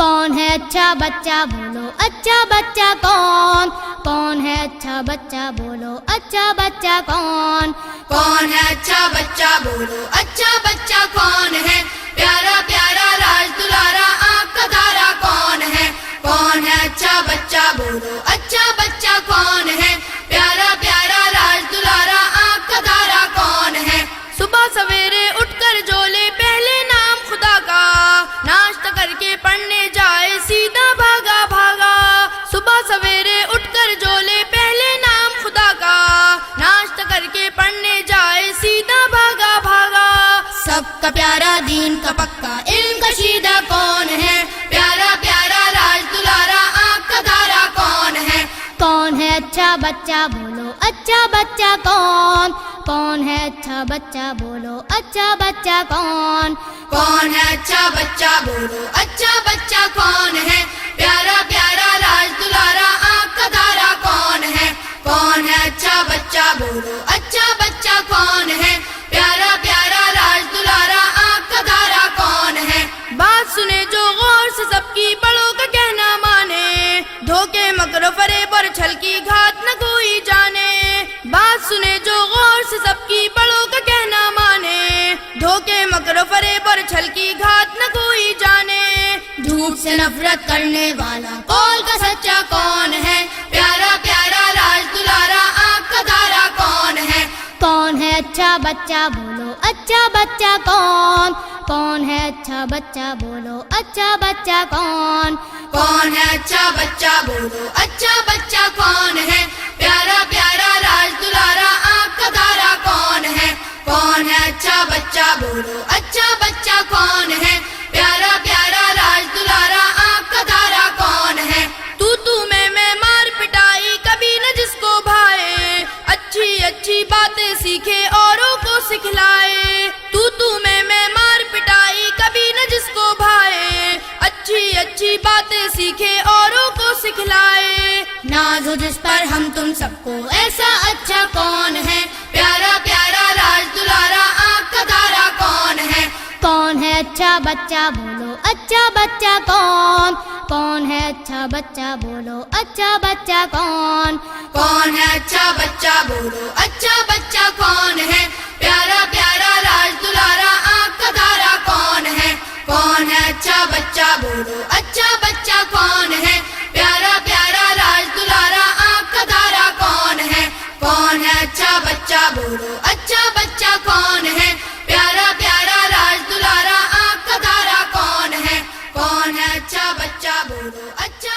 کون ہے اچھا بچہ بولو اچھا بچہ کون؟ کون ہے اچھا بچہ بولو اچھا بچہ کون؟ کون ہے اچھا بچہ بولو اچھا بچہ کون ہے؟ پیارا پیارا راج دلارا آنکھ کا تارا کون ہے؟ کون ہے اچھا بچہ بولو اچھا بچہ کون ہے؟ پیارا پیارا راج دلارا آنکھ کا تارا کون ہے؟ صبح سویرے اٹھ کر جو لے پہلے نام خدا کا، ناشتہ کر کے پڑھنے جائے سیدھا بھاگا بھاگا۔ صبح سویرے اٹھ کر جو لے پہلے نام خدا کا، ناشتہ کر کے پڑھنے جائے سیدھا بھاگا بھاگا۔ سب کا پیارا دین کا پکا علم کا شیدہ کون ہے؟ پیارا پیارا راج دلارا آنکھ کا تارا کون ہے؟ کون ہے اچھا بچہ بولو اچھا بچہ کون؟ کون ہے اچھا بچہ بولو اچھا بچہ کون؟ کون ہے اچھا بچہ بولو اچھا بچہ کون ہے؟ پیارا پیارا راج دلارا آنکھ کا تارا کون ہے؟ کون ہے اچھا بچہ بولو اچھا بچہ کون ہے؟ پیارا پیارا راج دلارا آنکھ کا تارا کون ہے؟ بات سنے جو غور سے سب کی، بڑوں کا کہنا مانے، دھوکے مکر و فریب اور چھل کی گھات نہ کوئی جانے۔ بات سنے جو غور سے سب کی، بڑوں کا کہنا مانے، دھوکے مکر و فریب اور چھل کی گھات نہ کوئی جانے۔ جھوٹ سے نفرت کرنے والا قول کا سچا کون ہے؟ پیارا پیارا راج دلارا آنکھ کا تارا کون ہے؟ کون ہے اچھا بچہ بولو اچھا بچہ کون؟ کون ہے اچھا بچہ بولو اچھا بچہ کون؟ کون ہے اچھا بچہ بولو اچھا بچہ کون ہے؟ پیارا پیارا راج دلارا آنکھ کا تارا کون ہے؟ کون ہے اچھا بچہ بولو اچھا بچہ کون ہے؟ پیارا پیارا راج دلارا آنکھ کا تارا کون ہے؟ تو میں مار پٹائی کبھی نہ جس کو بھائے، اچھی اچھی باتیں سیکھے اوروں کو سکھلائے۔ تو میں مار پٹائی کبھی نہ جس کو بھائے، اچھی اچھی باتیں سیکھے اوروں کو سکھلائے۔ ناز ہو جس پر ہم تم سب کو، ایسا اچھا کون ہے؟ پیارا پیارا راج دلارا آنکھ کا تارا کون ہے؟ کون ہے اچھا بچہ بولو اچھا بچہ کون؟ کون ہے اچھا بچہ بولو اچھا بچہ کون؟ کون ہے اچھا بچہ بولو اچھا بچہ کون ہے؟ پیارا پیارا راج دلارا آنکھ کا تارا کون ہے؟ کون ہے اچھا بچہ بولو اچھا بچہ کون ہے؟ پیارا پیارا راج دلارا آنکھ کا تارا کون ہے؟ کون ہے اچھا بچہ بولو اچھا بچہ کون ہے؟ پیارا پیارا راج دلارا آنکھ کا تارا کون ہے؟ کون ہے اچھا بچہ بولو اچھا